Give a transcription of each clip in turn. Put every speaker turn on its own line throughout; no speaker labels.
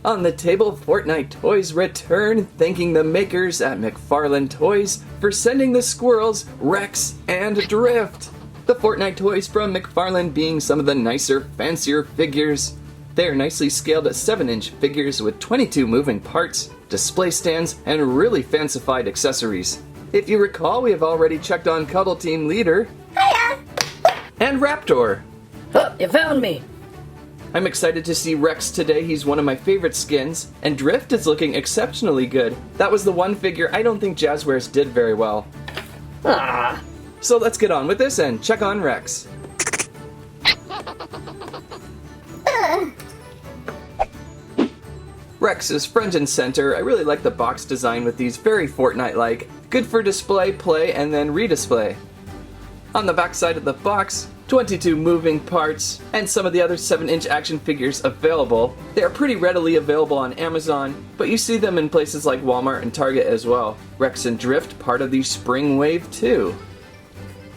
On the table, Fortnite toys return, thanking the makers at McFarlane Toys for sending the squirrels Rex and Drift. The Fortnite toys from McFarlane being some of the nicer, fancier figures. They are nicely scaled 7-inch figures with 22 moving parts, display stands, and really fancified accessories. If you recall, we have already checked on Cuddle Team Leader.
Hiya!
And Raptor.
Oh, you found me!
I'm excited to see Rex today. He's one of my favorite skins, and Drift is looking exceptionally good. That was the one figure I don't think Jazzwares did very well.
Ah.
So let's get on with this and check on Rex. Rex is front and center. I really like the box design with these, very Fortnite-like. Good for display, play, and then redisplay. On the back side of the box, 22 moving parts, and some of the other 7-inch action figures available. They are pretty readily available on Amazon, but you see them in places like Walmart and Target as well. Rex and Drift, part of the Spring Wave 2.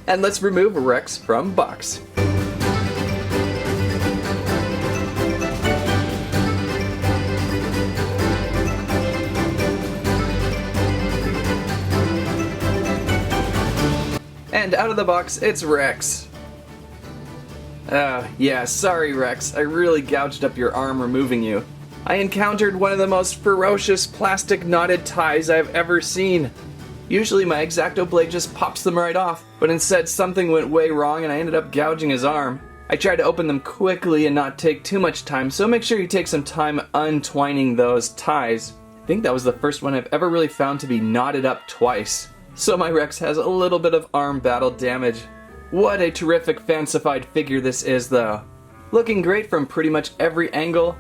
And let's remove Rex from box. And out of the box, it's Rex. Yeah, sorry Rex, I really gouged up your arm removing you. I encountered one of the most ferocious plastic knotted ties I've ever seen. Usually my X-Acto blade just pops them right off, but instead something went way wrong and I ended up gouging his arm. I tried to open them quickly and not take too much time, so make sure you take some time untwining those ties. I think that was the first one I've ever really found to be knotted up twice. So my Rex has a little bit of arm battle damage. What a terrific fancified figure this is though. Looking great from pretty much every angle.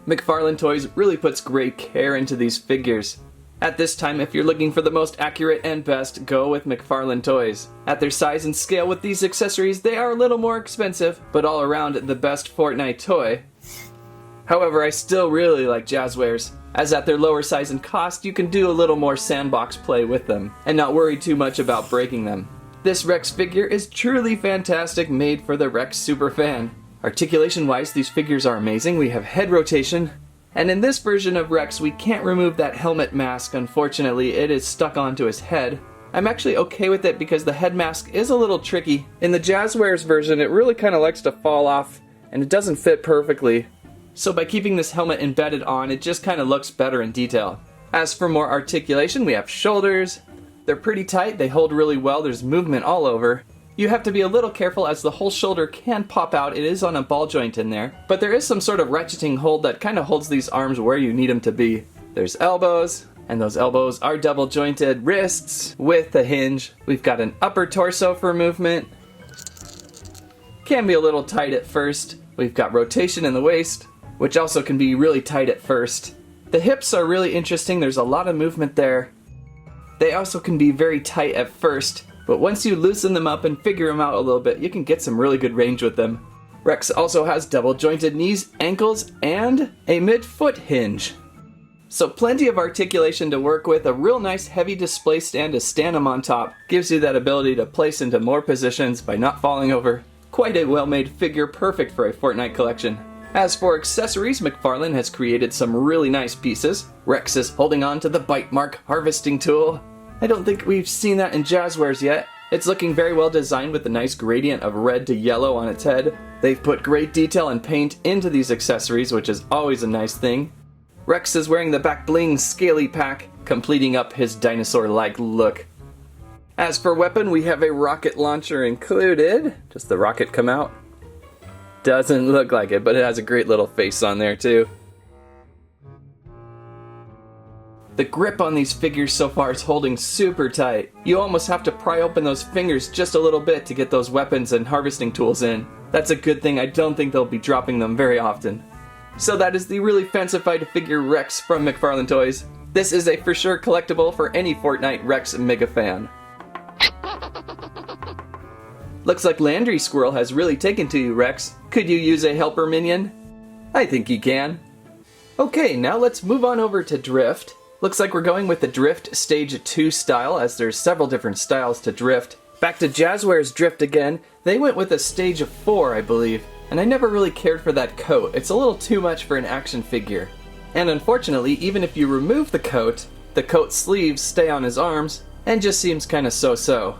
McFarlane Toys really puts great care into these figures. At this time, if you're looking for the most accurate and best, go with McFarlane Toys. At their size and scale with these accessories, they are a little more expensive, but all around the best Fortnite toy. However, I still really like Jazzwares, as at their lower size and cost, you can do a little more sandbox play with them, and not worry too much about breaking them. This Rex figure is truly fantastic, made for the Rex superfan. Articulation-wise, these figures are amazing. We have head rotation, and in this version of Rex, we can't remove that helmet mask. Unfortunately, it is stuck onto his head. I'm actually okay with it because the head mask is a little tricky. In the Jazzwares version, it really kind of likes to fall off, and it doesn't fit perfectly. So by keeping this helmet embedded on, it just kind of looks better in detail. As for more articulation, we have shoulders. They're pretty tight, they hold really well, there's movement all over. You have to be a little careful as the whole shoulder can pop out, it is on a ball joint in there. But there is some sort of ratcheting hold that kind of holds these arms where you need them to be. There's elbows, and those elbows are double jointed. Wrists with a hinge. We've got an upper torso for movement. Can be a little tight at first. We've got rotation in the waist, which also can be really tight at first. The hips are really interesting, there's a lot of movement there. They also can be very tight at first, but once you loosen them up and figure them out a little bit, you can get some really good range with them. Rex also has double jointed knees, ankles, and a mid-foot hinge. So plenty of articulation to work with, a real nice heavy display stand to stand them on top. Gives you that ability to place into more positions by not falling over. Quite a well-made figure, perfect for a Fortnite collection. As for accessories, McFarlane has created some really nice pieces. Rex is holding on to the Bitemark harvesting tool. I don't think we've seen that in Jazzwares yet. It's looking very well designed with a nice gradient of red to yellow on its head. They've put great detail and paint into these accessories, which is always a nice thing. Rex is wearing the back bling Scaly pack, completing up his dinosaur-like look. As for weapon, we have a rocket launcher included. Does the rocket come out? Doesn't look like it, but it has a great little face on there too. The grip on these figures so far is holding super tight. You almost have to pry open those fingers just a little bit to get those weapons and harvesting tools in. That's a good thing, I don't think they'll be dropping them very often. So that is the really fancified figure Rex from McFarlane Toys. This is a for sure collectible for any Fortnite Rex mega fan. Looks like Landry Squirrel has really taken to you, Rex. Could you use a helper minion? I think you can. Okay, now let's move on over to Drift. Looks like we're going with the Drift Stage 2 style, as there's several different styles to Drift. Back to Jazzwares Drift again. They went with a Stage 4, I believe. And I never really cared for that coat. It's a little too much for an action figure. And unfortunately, even if you remove the coat sleeves stay on his arms and just seems kinda so-so.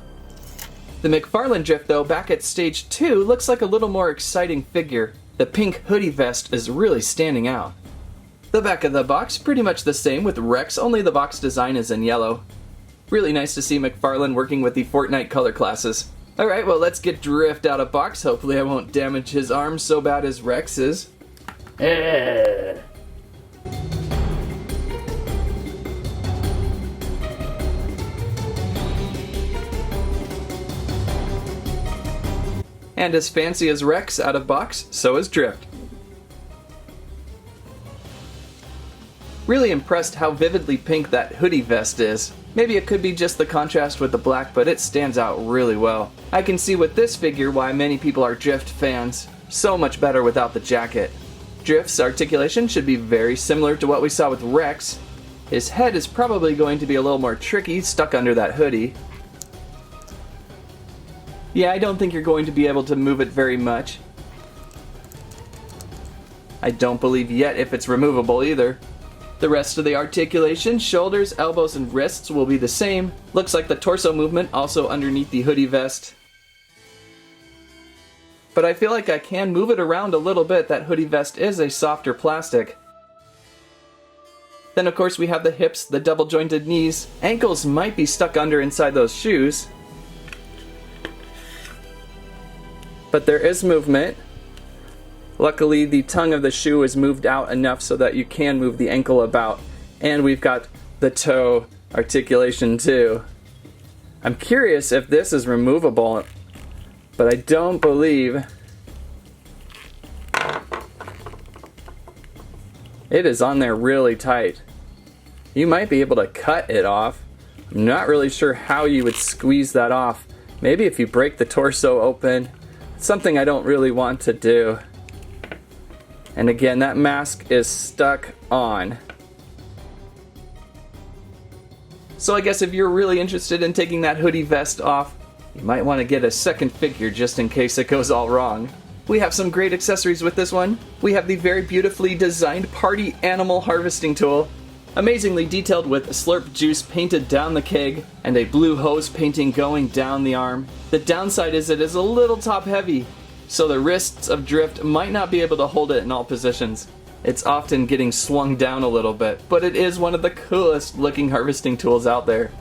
The McFarlane Drift though, back at stage 2, looks like a little more exciting figure. The pink hoodie vest is really standing out. The back of the box, pretty much the same with Rex, only the box design is in yellow. Really nice to see McFarlane working with the Fortnite color classes. Alright, well let's get Drift out of box. Hopefully I won't damage his arms so bad as Rex's. And as fancy as Rex out of box, so is Drift. Really impressed how vividly pink that hoodie vest is. Maybe it could be just the contrast with the black, but it stands out really well. I can see with this figure why many people are Drift fans. So much better without the jacket. Drift's articulation should be very similar to what we saw with Rex. His head is probably going to be a little more tricky, stuck under that hoodie. Yeah, I don't think you're going to be able to move it very much. I don't believe yet if it's removable either. The rest of the articulation, shoulders, elbows, and wrists will be the same. Looks like the torso movement also underneath the hoodie vest. But I feel like I can move it around a little bit. That hoodie vest is a softer plastic. Then of course we have the hips, the double jointed knees. Ankles might be stuck under inside those shoes. But there is movement. Luckily, the tongue of the shoe is moved out enough so that you can move the ankle about. And we've got the toe articulation too. I'm curious if this is removable, but I don't believe it is on there really tight. You might be able to cut it off. I'm not really sure how you would squeeze that off. Maybe if you break the torso open. Something I don't really want to do. And again, that mask is stuck on. So I guess if you're really interested in taking that hoodie vest off, you might want to get a second figure just in case it goes all wrong. We have some great accessories with this one. We have the very beautifully designed party animal harvesting tool. Amazingly detailed with slurp juice painted down the keg and a blue hose painting going down the arm. The downside is it is a little top heavy, so the wrists of Drift might not be able to hold it in all positions. It's often getting swung down a little bit, but it is one of the coolest looking harvesting tools out there.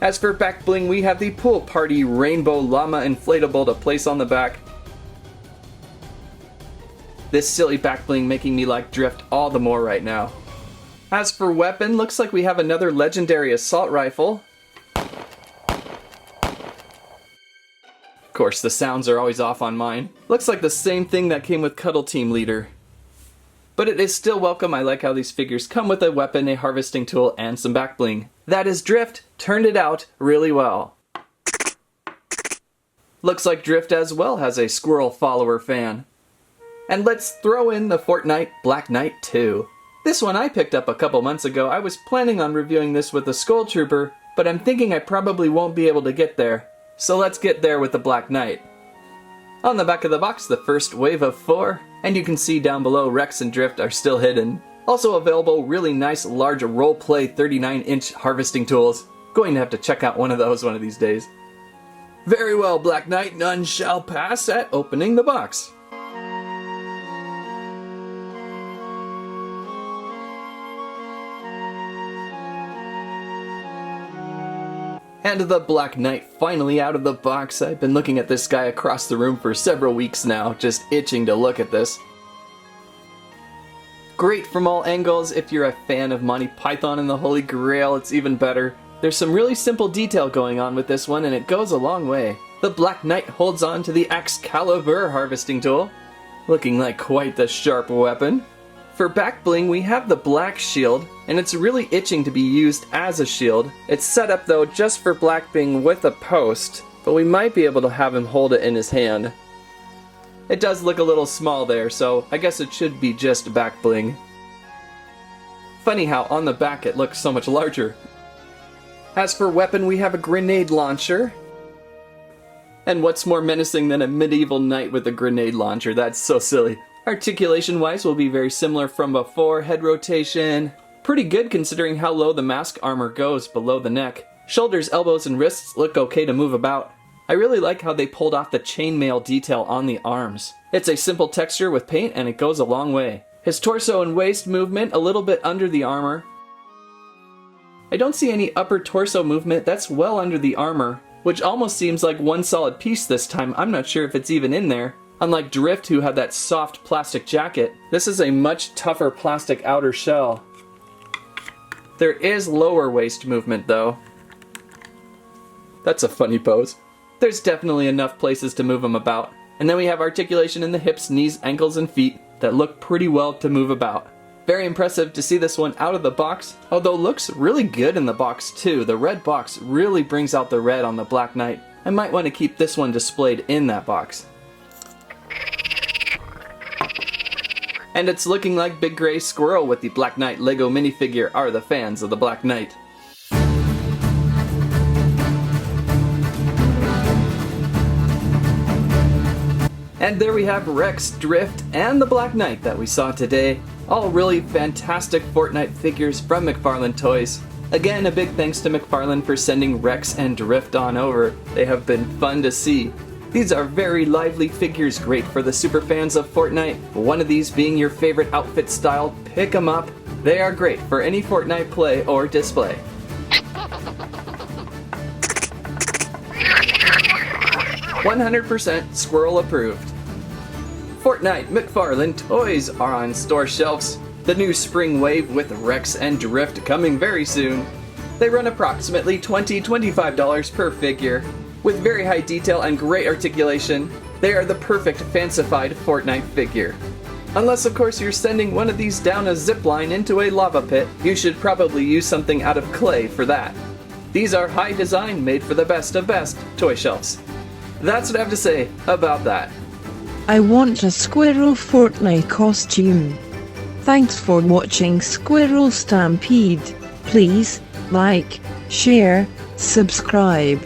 As for back bling, we have the pool party rainbow llama inflatable to place on the back. This silly back bling making me like Drift all the more right now. As for weapon, looks like we have another legendary assault rifle. Of course, the sounds are always off on mine. Looks like the same thing that came with Cuddle Team Leader. But it is still welcome. I like how these figures come with a weapon, a harvesting tool, and some back bling. That is Drift. Turned it out really well. Looks like Drift as well has a squirrel follower fan. And let's throw in the Fortnite Black Knight 2. This one I picked up a couple months ago. I was planning on reviewing this with the Skull Trooper, but I'm thinking I probably won't be able to get there. So let's get there with the Black Knight. On the back of the box, the first wave of 4, and you can see down below Rex and Drift are still hidden. Also available, really nice large roleplay 39-inch harvesting tools. Going to have to check out one of those one of these days. Very well, Black Knight, none shall pass at opening the box. And the Black Knight finally out of the box. I've been looking at this guy across the room for several weeks now, just itching to look at this. Great from all angles. If you're a fan of Monty Python and the Holy Grail, it's even better. There's some really simple detail going on with this one, and it goes a long way. The Black Knight holds on to the Axecaliber harvesting tool, looking like quite the sharp weapon. For back bling, we have the black shield, and it's really itching to be used as a shield. It's set up though just for black bling with a post, but we might be able to have him hold it in his hand. It does look a little small there, so I guess it should be just back bling. Funny how on the back it looks so much larger. As for weapon, we have a grenade launcher. And what's more menacing than a medieval knight with a grenade launcher? That's so silly. Articulation-wise will be very similar from before. Head rotation, pretty good considering how low the mask armor goes below the neck. Shoulders, elbows, and wrists look okay to move about. I really like how they pulled off the chainmail detail on the arms. It's a simple texture with paint and it goes a long way. His torso and waist movement a little bit under the armor. I don't see any upper torso movement, that's well under the armor, which almost seems like one solid piece this time. I'm not sure if it's even in there. Unlike Drift, who had that soft plastic jacket, this is a much tougher plastic outer shell. There is lower waist movement though. That's a funny pose. There's definitely enough places to move him about. And then we have articulation in the hips, knees, ankles, and feet that look pretty well to move about. Very impressive to see this one out of the box, although looks really good in the box too. The red box really brings out the red on the Black Knight. I might want to keep this one displayed in that box. And it's looking like Big Gray Squirrel with the Black Knight Lego minifigure are the fans of the Black Knight. And there we have Rex, Drift, and the Black Knight that we saw today. All really fantastic Fortnite figures from McFarlane Toys. Again, a big thanks to McFarlane for sending Rex and Drift on over. They have been fun to see. These are very lively figures, great for the super fans of Fortnite. One of these being your favorite outfit style, pick them up. They are great for any Fortnite play or display. 100% Squirrel approved. Fortnite McFarlane Toys are on store shelves. The new spring wave with Rex and Drift coming very soon. They run approximately $20–25 per figure. With very high detail and great articulation, they are the perfect fancified Fortnite figure. Unless of course you're sending one of these down a zip line into a lava pit, you should probably use something out of clay for that. These are high design, made for the best of best toy shelves. That's what I have to say about that.
I want a Squirrel Fortnite costume. Thanks for watching SquirrelStampede. Please like, share, subscribe.